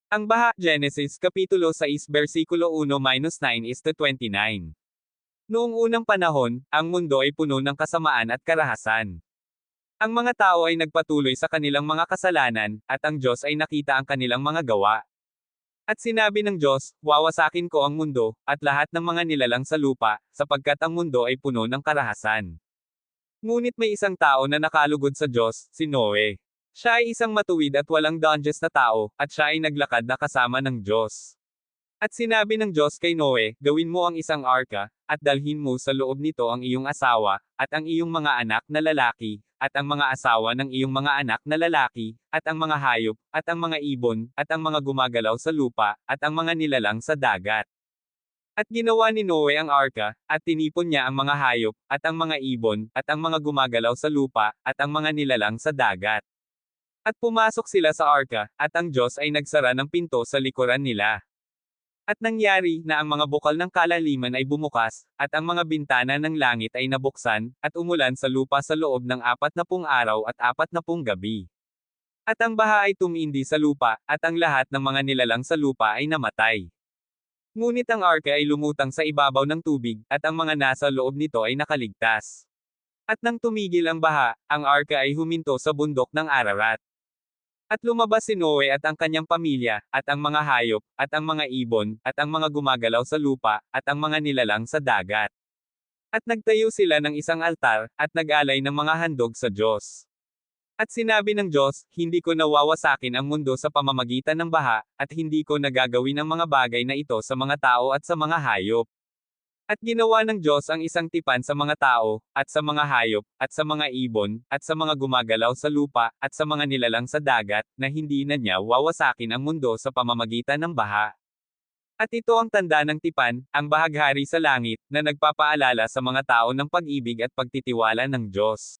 Ang baha, Genesis Kapitulo 6 versikulo 1-9-29. Noong unang panahon, ang mundo ay puno ng kasamaan at karahasan. Ang mga tao ay nagpatuloy sa kanilang mga kasalanan, at ang Diyos ay nakita ang kanilang mga gawa. At sinabi ng Diyos, wawasakin ko ang mundo, at lahat ng mga nilalang sa lupa, sapagkat ang mundo ay puno ng karahasan. Ngunit may isang tao na nakalugod sa Diyos, si Noe. Siya ay isang matuwid at walang danges na tao, at siya ay naglakad na kasama ng Diyos. At sinabi ng Diyos kay Noe, gawin mo ang isang arka, at dalhin mo sa loob nito ang iyong asawa, at ang iyong mga anak na lalaki, at ang mga asawa ng iyong mga anak na lalaki, at ang mga hayop, at ang mga ibon, at ang mga gumagalaw sa lupa, at ang mga nilalang sa dagat. At ginawa ni Noe ang arka, at tinipon niya ang mga hayop, at ang mga ibon, at ang mga gumagalaw sa lupa, at ang mga nilalang sa dagat. At pumasok sila sa arka, at ang Diyos ay nagsara ng pinto sa likuran nila. At nangyari na ang mga bukal ng kalaliman ay bumukas, at ang mga bintana ng langit ay nabuksan, at umulan sa lupa sa loob ng 40 araw at 40 gabi. At ang baha ay tumindi sa lupa, at ang lahat ng mga nilalang sa lupa ay namatay. Ngunit ang arka ay lumutang sa ibabaw ng tubig, at ang mga nasa loob nito ay nakaligtas. At nang tumigil ang baha, ang arka ay huminto sa bundok ng Ararat. At lumabas si Noe at ang kanyang pamilya, at ang mga hayop, at ang mga ibon, at ang mga gumagalaw sa lupa, at ang mga nilalang sa dagat. At nagtayo sila ng isang altar, at nag-alay ng mga handog sa Diyos. At sinabi ng Diyos, hindi ko nawawasakin ang mundo sa pamamagitan ng baha, at hindi ko nagagawin ang mga bagay na ito sa mga tao at sa mga hayop. At ginawa ng Diyos ang isang tipan sa mga tao, at sa mga hayop, at sa mga ibon, at sa mga gumagalaw sa lupa, at sa mga nilalang sa dagat, na hindi na niya wawasakin ang mundo sa pamamagitan ng baha. At ito ang tanda ng tipan, ang bahaghari sa langit, na nagpapaalala sa mga tao ng pag-ibig at pagtitiwala ng Diyos.